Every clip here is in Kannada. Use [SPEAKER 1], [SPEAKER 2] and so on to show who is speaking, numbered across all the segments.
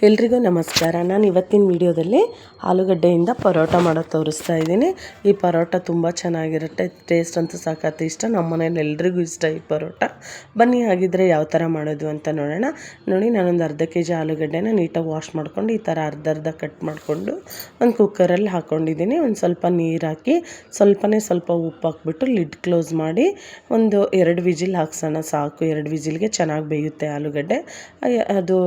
[SPEAKER 1] ಎಲ್ರಿಗೂ ನಮಸ್ಕಾರ. ನಾನು ಇವತ್ತಿನ ವಿಡಿಯೋದಲ್ಲಿ ಆಲೂಗಡ್ಡೆಯಿಂದ ಪರೋಟ ಮಾಡೋದು ತೋರಿಸ್ತಾ ಇದ್ದೀನಿ. ಈ ಪರೋಟ ತುಂಬ ಚೆನ್ನಾಗಿರುತ್ತೆ, ಟೇಸ್ಟ್ ಅಂತೂ ಸಾಕತ್ತು ಇಷ್ಟ. ನಮ್ಮ ಮನೇಲಿ ಎಲ್ರಿಗೂ ಇಷ್ಟ ಈ ಪರೋಟ. ಬನ್ನಿ ಹಾಗಿದ್ರೆ ಯಾವ ಥರ ಮಾಡೋದು ಅಂತ ನೋಡೋಣ. ನೋಡಿ, ನಾನೊಂದು ಅರ್ಧ kg ಆಲೂಗಡ್ಡೆನ ನೀಟಾಗಿ ವಾಶ್ ಮಾಡ್ಕೊಂಡು ಈ ಥರ ಅರ್ಧ ಕಟ್ ಮಾಡಿಕೊಂಡು ಒಂದು ಕುಕ್ಕರಲ್ಲಿ ಹಾಕ್ಕೊಂಡಿದ್ದೀನಿ. ಒಂದು ಸ್ವಲ್ಪ ನೀರು ಹಾಕಿ ಸ್ವಲ್ಪ ಉಪ್ಪು ಹಾಕ್ಬಿಟ್ಟು ಲಿಡ್ ಕ್ಲೋಸ್ ಮಾಡಿ ಒಂದು 2 ವಿಜಿಲ್ ಹಾಕ್ಸೋಣ ಸಾಕು. 2 ವಿಜಿಲ್ಗೆ ಚೆನ್ನಾಗಿ ಬೇಯುತ್ತೆ ಆಲೂಗಡ್ಡೆ. ಅದು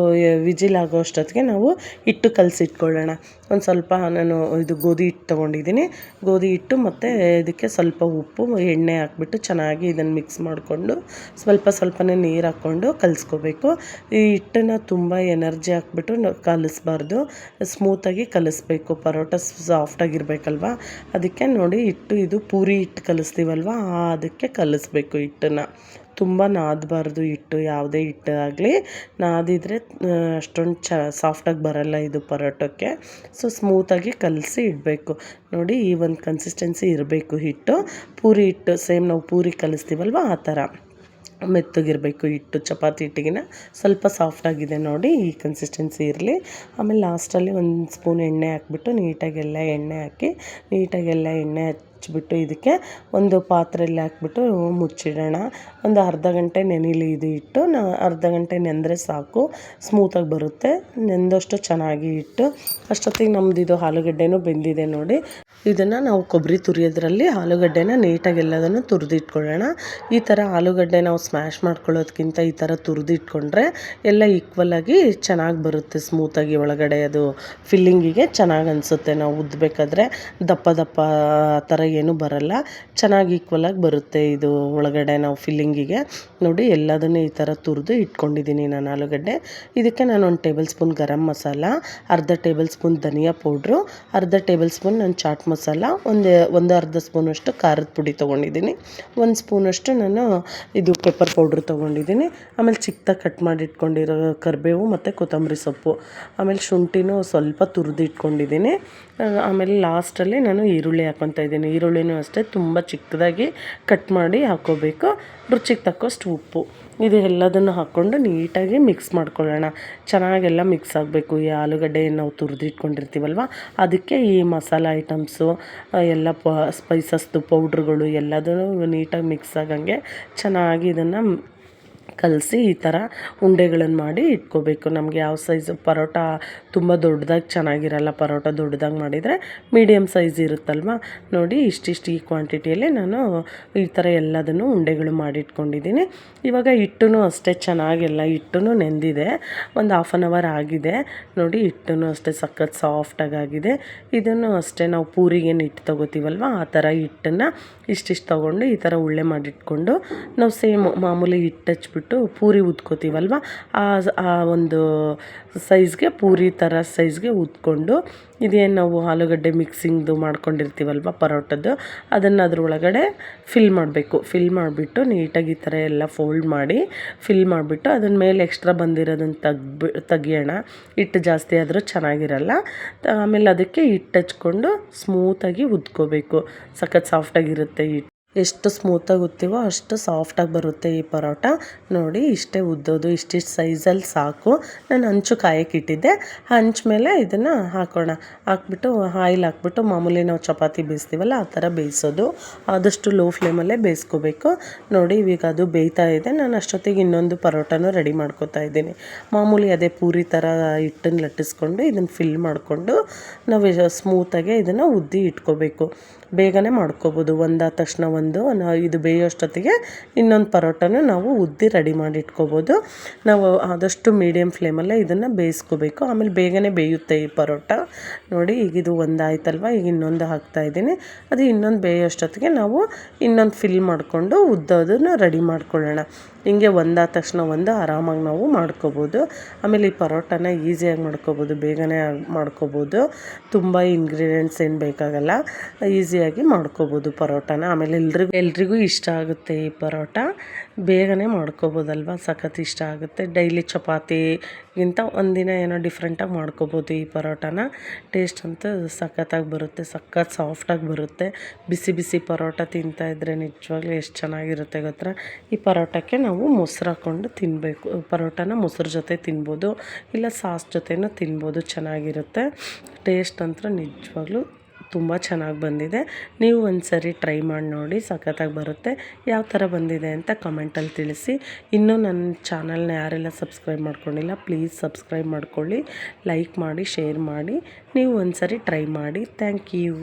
[SPEAKER 1] ವಿಜಿಲ್ ಆಗೋ ಅಷ್ಟೊತ್ತಿಗೆ ನಾವು ಹಿಟ್ಟು ಕಲಸಿಟ್ಕೊಳ್ಳೋಣ. ಒಂದು ಸ್ವಲ್ಪ ನಾನು ಇದು ಗೋಧಿ ಹಿಟ್ಟು ತೊಗೊಂಡಿದ್ದೀನಿ. ಗೋಧಿ ಹಿಟ್ಟು ಮತ್ತು ಇದಕ್ಕೆ ಸ್ವಲ್ಪ ಉಪ್ಪು, ಎಣ್ಣೆ ಹಾಕ್ಬಿಟ್ಟು ಚೆನ್ನಾಗಿ ಇದನ್ನು ಮಿಕ್ಸ್ ಮಾಡಿಕೊಂಡು ಸ್ವಲ್ಪನೇ ನೀರು ಹಾಕ್ಕೊಂಡು ಕಲಿಸ್ಕೋಬೇಕು. ಈ ಹಿಟ್ಟನ್ನು ತುಂಬ ಎನರ್ಜಿ ಹಾಕ್ಬಿಟ್ಟು ಕಲಿಸ್ಬಾರ್ದು, ಸ್ಮೂತಾಗಿ ಕಲಿಸ್ಬೇಕು. ಪರೋಟ ಸಾಫ್ಟಾಗಿರ್ಬೇಕಲ್ವ, ಅದಕ್ಕೆ ನೋಡಿ ಹಿಟ್ಟು ಇದು ಪೂರಿ ಹಿಟ್ಟು ಕಲಿಸ್ತೀವಲ್ವ ಅದಕ್ಕೆ ಕಲಿಸ್ಬೇಕು. ಹಿಟ್ಟನ್ನು ತುಂಬ ನಾದಬಾರ್ದು. ಹಿಟ್ಟು ಯಾವುದೇ ಹಿಟ್ಟು ಆಗಲಿ ನಾದಿದ್ರೆ ಅಷ್ಟೊಂದು ಸಾಫ್ಟಾಗಿ ಬರಲ್ಲ ಇದು ಪರೋಟಕ್ಕೆ. ಸೊ ಸ್ಮೂತಾಗಿ ಕಲಸಿ ಇಡಬೇಕು. ನೋಡಿ, ಈ ಒಂದು ಕನ್ಸಿಸ್ಟೆನ್ಸಿ ಇರಬೇಕು ಹಿಟ್ಟು. ಪೂರಿ ಹಿಟ್ಟು ಸೇಮ್ ನಾವು ಪೂರಿ ಕಲಿಸ್ತೀವಲ್ವ ಆ ಥರ ಮೆತ್ತಗಿರಬೇಕು ಹಿಟ್ಟು. ಚಪಾತಿ ಹಿಟ್ಟಿಗಿನ ಸ್ವಲ್ಪ ಸಾಫ್ಟಾಗಿದೆ ನೋಡಿ, ಈ ಕನ್ಸಿಸ್ಟೆನ್ಸಿ ಇರಲಿ. ಆಮೇಲೆ ಲಾಸ್ಟಲ್ಲಿ ಒಂದು ಸ್ಪೂನ್ ಎಣ್ಣೆ ಹಾಕ್ಬಿಟ್ಟು ನೀಟಾಗೆಲ್ಲ ಎಣ್ಣೆ ಹಚ್ಬಿಟ್ಟು ಇದಕ್ಕೆ ಒಂದು ಪಾತ್ರೆಯಲ್ಲಿ ಹಾಕ್ಬಿಟ್ಟು ಮುಚ್ಚಿಡೋಣ. ಒಂದು ಅರ್ಧ ಗಂಟೆ ನೆನಿಲಿ ಇದು ಹಿಟ್ಟು. ಅರ್ಧ ಗಂಟೆ ನೆಂದರೆ ಸಾಕು, ಸ್ಮೂತಾಗಿ ಬರುತ್ತೆ. ನೆಂದಷ್ಟು ಚೆನ್ನಾಗಿ ಹಿಟ್ಟು ಅಷ್ಟೊತ್ತಿಗೆ ನಮ್ಮದು ಇದು ಆಲೂಗಡ್ಡೆನೂ ಬೆಂದಿದೆ ನೋಡಿ. ಇದನ್ನು ನಾವು ಕೊಬ್ಬರಿ ತುರಿಯೋದ್ರಲ್ಲಿ ಆಲೂಗಡ್ಡೆನ ನೀಟಾಗಿ ಎಲ್ಲದನ್ನು ತುರಿದಿಟ್ಕೊಳ್ಳೋಣ. ಈ ಥರ ಆಲೂಗಡ್ಡೆ ನಾವು ಸ್ಮ್ಯಾಶ್ ಮಾಡ್ಕೊಳ್ಳೋದಕ್ಕಿಂತ ಈ ಥರ ತುರಿದಿಟ್ಕೊಂಡ್ರೆ ಎಲ್ಲ ಈಕ್ವಲಾಗಿ ಚೆನ್ನಾಗಿ ಬರುತ್ತೆ, ಸ್ಮೂತಾಗಿ ಒಳಗಡೆ ಅದು ಫಿಲ್ಲಿಂಗಿಗೆ ಚೆನ್ನಾಗಿ ಅನಿಸುತ್ತೆ. ನಾವು ಉದ್ದಬೇಕಾದ್ರೆ ದಪ್ಪ ಆ ಥರ ಏನೂ ಬರಲ್ಲ, ಚೆನ್ನಾಗಿ ಈಕ್ವಲಾಗಿ ಬರುತ್ತೆ ಇದು ಒಳಗಡೆ ನಾವು ಫಿಲ್ಲಿಂಗಿಗೆ. ನೋಡಿ, ಎಲ್ಲದನ್ನು ಈ ಥರ ತುರಿದು ಇಟ್ಕೊಂಡಿದ್ದೀನಿ ನಾನು ಆಲೂಗಡ್ಡೆ. ಇದಕ್ಕೆ ನಾನು 1 ಟೇಬಲ್ ಸ್ಪೂನ್ ಗರಂ ಮಸಾಲ, ಅರ್ಧ ಟೇಬಲ್ ಸ್ಪೂನ್ ಧನಿಯಾ ಪೌಡ್ರು, ಅರ್ಧ ಟೇಬಲ್ ಸ್ಪೂನ್ ನಾನು ಚಾಟ್ ಮಸಾಲ, ಒಂದು ಅರ್ಧ ಸ್ಪೂನಷ್ಟು ಖಾರದ ಪುಡಿ ತೊಗೊಂಡಿದ್ದೀನಿ, 1 ಸ್ಪೂನಷ್ಟು ನಾನು ಇದು ಪೆಪ್ಪರ್ ಪೌಡ್ರ್ ತೊಗೊಂಡಿದ್ದೀನಿ. ಆಮೇಲೆ ಚಿಕ್ಕದಾಗಿ ಕಟ್ ಮಾಡಿ ಇಟ್ಕೊಂಡಿರೋ ಕರಿಬೇವು ಮತ್ತು ಕೊತ್ತಂಬರಿ ಸೊಪ್ಪು, ಆಮೇಲೆ ಶುಂಠಿನೂ ಸ್ವಲ್ಪ ತುರಿದು ಇಟ್ಕೊಂಡಿದ್ದೀನಿ. ಆಮೇಲೆ ಲಾಸ್ಟಲ್ಲಿ ನಾನು ಈರುಳ್ಳಿ ಹಾಕ್ಕೊತಾ ಇದ್ದೀನಿ. ಈರುಳ್ಳಿನೂ ಅಷ್ಟೇ ತುಂಬ ಚಿಕ್ಕದಾಗಿ ಕಟ್ ಮಾಡಿ ಹಾಕ್ಕೋಬೇಕು. ರುಚಿಗೆ ತಕ್ಕಷ್ಟು ಉಪ್ಪು, ಇದು ಎಲ್ಲದನ್ನು ಹಾಕ್ಕೊಂಡು ನೀಟಾಗಿ ಮಿಕ್ಸ್ ಮಾಡ್ಕೊಳ್ಳೋಣ. ಚೆನ್ನಾಗೆಲ್ಲ ಮಿಕ್ಸ್ ಆಗಬೇಕು. ಈ ಆಲೂಗಡ್ಡೆ ನಾವು ತುರಿದಿಟ್ಕೊಂಡಿರ್ತೀವಲ್ವ ಅದಕ್ಕೆ ಈ ಮಸಾಲ ಐಟಮ್ಸು ಎಲ್ಲ ಸ್ಪೈಸಸ್ದು ಪೌಡ್ರುಗಳು ಎಲ್ಲದೂ ನೀಟಾಗಿ ಮಿಕ್ಸ್ ಆಗಂಗೆ ಚೆನ್ನಾಗಿ ಇದನ್ನು ಕಲಸಿ ಈ ಥರ ಉಂಡೆಗಳನ್ನು ಮಾಡಿ ಇಟ್ಕೋಬೇಕು. ನಮಗೆ ಯಾವ ಸೈಜು ಪರೋಟ ತುಂಬ ದೊಡ್ಡದಾಗಿ ಚೆನ್ನಾಗಿರಲ್ಲ. ಪರೋಟ ದೊಡ್ಡದಾಗಿ ಮಾಡಿದರೆ ಮೀಡಿಯಮ್ ಸೈಜ್ ಇರುತ್ತಲ್ವ, ನೋಡಿ ಇಷ್ಟಿಷ್ಟು ಈ ಕ್ವಾಂಟಿಟಿಯಲ್ಲಿ ನಾನು ಈ ಥರ ಎಲ್ಲದನ್ನು ಉಂಡೆಗಳು ಮಾಡಿಟ್ಕೊಂಡಿದ್ದೀನಿ. ಇವಾಗ ಹಿಟ್ಟೂ ಅಷ್ಟೇ ಚೆನ್ನಾಗೆಲ್ಲ ಹಿಟ್ಟೂ ನೆಂದಿದೆ, ಒಂದು 1/2 hour ಆಗಿದೆ ನೋಡಿ. ಹಿಟ್ಟೂ ಅಷ್ಟೇ ಸಖತ್ ಸಾಫ್ಟಾಗಿದೆ. ಇದನ್ನು ಅಷ್ಟೇ ನಾವು ಪೂರಿಗೇನು ಹಿಟ್ಟು ತೊಗೋತೀವಲ್ವ ಆ ಥರ ಹಿಟ್ಟನ್ನು ಇಷ್ಟಿಷ್ಟು ತೊಗೊಂಡು ಈ ಥರ ಉಳ್ಳೆ ಮಾಡಿಟ್ಕೊಂಡು ನಾವು ಸೇಮ್ ಮಾಮೂಲಿ ಹಿಟ್ಟು ಹಚ್ಬಿಟ್ಟು ಪೂರಿ ಉದ್ಕೋತೀವಲ್ವ ಆ ಒಂದು ಸೈಜ್ಗೆ ಪೂರಿ ಥರ ಸೈಜ್ಗೆ ಉದ್ಕೊಂಡು ಇದೇನು ನಾವು ಆಲೂಗಡ್ಡೆ ಮಿಕ್ಸಿಂಗ್ದು ಮಾಡ್ಕೊಂಡಿರ್ತೀವಲ್ವ ಪರೋಟದ್ದು ಅದನ್ನು ಅದ್ರ ಒಳಗಡೆ ಫಿಲ್ ಮಾಡಬೇಕು. ಫಿಲ್ ಮಾಡಿಬಿಟ್ಟು ನೀಟಾಗಿ ಈ ಥರ ಎಲ್ಲ ಫೋಲ್ಡ್ ಮಾಡಿ ಫಿಲ್ ಮಾಡಿಬಿಟ್ಟು ಅದನ್ನ ಮೇಲೆ ಎಕ್ಸ್ಟ್ರಾ ಬಂದಿರೋದನ್ನು ತೆಗಿಯೋಣ. ಹಿಟ್ಟು ಜಾಸ್ತಿ ಆದರೂ ಚೆನ್ನಾಗಿರಲ್ಲ. ಆಮೇಲೆ ಅದಕ್ಕೆ ಹಿಟ್ಟು ಹಚ್ಕೊಂಡು ಸ್ಮೂತಾಗಿ ಉದ್ಕೋಬೇಕು. ಸಖತ್ ಸಾಫ್ಟಾಗಿರುತ್ತೆ ಹಿಟ್ಟು. ಎಷ್ಟು ಸ್ಮೂತಾಗಿ ಉತ್ತೀವೋ ಅಷ್ಟು ಸಾಫ್ಟಾಗಿ ಬರುತ್ತೆ ಈ ಪರೋಟ. ನೋಡಿ, ಇಷ್ಟೇ ಉದ್ದೋದು, ಇಷ್ಟಿಷ್ಟು ಸೈಜಲ್ಲಿ ಸಾಕು. ನಾನು ಹಂಚು ಕಾಯಕ್ಕೆ ಇಟ್ಟಿದ್ದೆ. ಹಂಚು ಮೇಲೆ ಇದನ್ನು ಹಾಕ್ಬಿಟ್ಟು ಆಯಿಲ್ ಹಾಕ್ಬಿಟ್ಟು ಮಾಮೂಲಿ ನಾವು ಚಪಾತಿ ಬೇಯಿಸ್ತೀವಲ್ಲ ಆ ಥರ ಬೇಯಿಸೋದು. ಆದಷ್ಟು ಲೋ ಫ್ಲೇಮಲ್ಲೇ ಬೇಯಿಸ್ಕೋಬೇಕು. ನೋಡಿ, ಈಗ ಅದು ಬೇಯ್ತಾ ಇದೆ. ನಾನು ಅಷ್ಟೊತ್ತಿಗೆ ಇನ್ನೊಂದು ಪರೋಟನೂ ರೆಡಿ ಮಾಡ್ಕೋತಾ ಇದ್ದೀನಿ. ಮಾಮೂಲಿ ಅದೇ ಪೂರಿ ಥರ ಹಿಟ್ಟನ್ನು ಲಟ್ಟಿಸ್ಕೊಂಡು ಇದನ್ನು ಫಿಲ್ ಮಾಡಿಕೊಂಡು ನಾವು ಸ್ಮೂತಾಗೆ ಇದನ್ನು ಉದ್ದಿ ಇಟ್ಕೋಬೇಕು. ಬೇಗನೆ ಮಾಡ್ಕೋಬೋದು. ಒಂದಾದ ತಕ್ಷಣ ಇದು ಬೇಯೋಷ್ಟೊತ್ತಿಗೆ ಇನ್ನೊಂದು ಪರೋಟನೂ ನಾವು ಉದ್ದಿ ರೆಡಿ ಮಾಡಿ ಇಟ್ಕೋಬೋದು. ನಾವು ಆದಷ್ಟು ಮೀಡಿಯಮ್ ಫ್ಲೇಮಲ್ಲೇ ಇದನ್ನು ಬೇಯಿಸ್ಕೋಬೇಕು. ಆಮೇಲೆ ಬೇಗನೆ ಬೇಯುತ್ತೆ ಈ ಪರೋಟ. ನೋಡಿ, ಈಗ ಇದು ಒಂದಾಯ್ತಲ್ವ, ಈಗ ಇನ್ನೊಂದು ಹಾಕ್ತಾಯಿದ್ದೀನಿ. ಅದು ಇನ್ನೊಂದು ಬೇಯೋಷ್ಟೊತ್ತಿಗೆ ನಾವು ಇನ್ನೊಂದು ಫಿಲ್ ಮಾಡಿಕೊಂಡು ಉದ್ದೋದನ್ನು ರೆಡಿ ಮಾಡ್ಕೊಳ್ಳೋಣ. ಹಿಂಗೆ ಒಂದಾದ ತಕ್ಷಣ ಆರಾಮಾಗಿ ನಾವು ಮಾಡ್ಕೋಬೋದು. ಆಮೇಲೆ ಈ ಪರೋಟನ ಈಸಿಯಾಗಿ ಮಾಡ್ಕೋಬೋದು, ಬೇಗನೆ ಮಾಡ್ಕೋಬೋದು. ತುಂಬ ಇಂಗ್ರೀಡಿಯೆಂಟ್ಸ್ ಏನು ಬೇಕಾಗಲ್ಲ, ಈಸಿಯಾಗಿ ಮಾಡ್ಕೋಬೋದು ಪರೋಟನ. ಆಮೇಲೆ ಎಲ್ರಿಗೂ ಇಷ್ಟ ಆಗುತ್ತೆ ಈ ಪರೋಟ. ಬೇಗನೆ ಮಾಡ್ಕೊಬೋದಲ್ವ, ಸಖತ್ ಇಷ್ಟ ಆಗುತ್ತೆ. ಡೈಲಿ ಚಪಾತಿಗಿಂತ ಒಂದಿನ ಏನೋ ಡಿಫ್ರೆಂಟಾಗಿ ಮಾಡ್ಕೊಬೋದು ಈ ಪರೋಟಾನ. ಟೇಸ್ಟ್ ಅಂತೂ ಸಖತ್ತಾಗಿ ಬರುತ್ತೆ, ಸಖತ್ ಸಾಫ್ಟಾಗಿ ಬರುತ್ತೆ. ಬಿಸಿ ಬಿಸಿ ಪರೋಟ ತಿಂತಾಯಿದ್ರೆ ನಿಜವಾಗ್ಲೂ ಎಷ್ಟು ಚೆನ್ನಾಗಿರುತ್ತೆ ಗೊತ್ತಾ. ಈ ಪರೋಟಕ್ಕೆ ನಾವು ಮೊಸರು ಹಾಕ್ಕೊಂಡು ತಿನ್ನಬೇಕು. ಪರೋಟನ ಮೊಸರು ಜೊತೆ ತಿನ್ಬೋದು, ಇಲ್ಲ ಸಾಸ್ ಜೊತೆನೂ ತಿನ್ಬೋದು, ಚೆನ್ನಾಗಿರುತ್ತೆ. ಟೇಸ್ಟ್ ಅಂತೂ ನಿಜವಾಗ್ಲೂ ತುಂಬ ಚೆನ್ನಾಗಿ ಬಂದಿದೆ. ನೀವು ಒಂದ್ಸರಿ ಟ್ರೈ ಮಾಡಿ ನೋಡಿ, ಸಖತ್ತಾಗಿ ಬರುತ್ತೆ. ಯಾವ ಥರ ಬಂದಿದೆ ಅಂತ ಕಮೆಂಟಲ್ಲಿ ತಿಳಿಸಿ. ಇನ್ನೂ ನನ್ನ ಚಾನಲ್ನ ಯಾರೆಲ್ಲ ಸಬ್ಸ್ಕ್ರೈಬ್ ಮಾಡ್ಕೊಂಡಿಲ್ಲ ಪ್ಲೀಸ್ ಸಬ್ಸ್ಕ್ರೈಬ್ ಮಾಡ್ಕೊಳ್ಳಿ, ಲೈಕ್ ಮಾಡಿ, ಶೇರ್ ಮಾಡಿ. ನೀವು ಒಂದ್ಸರಿ ಟ್ರೈ ಮಾಡಿ. Thank you.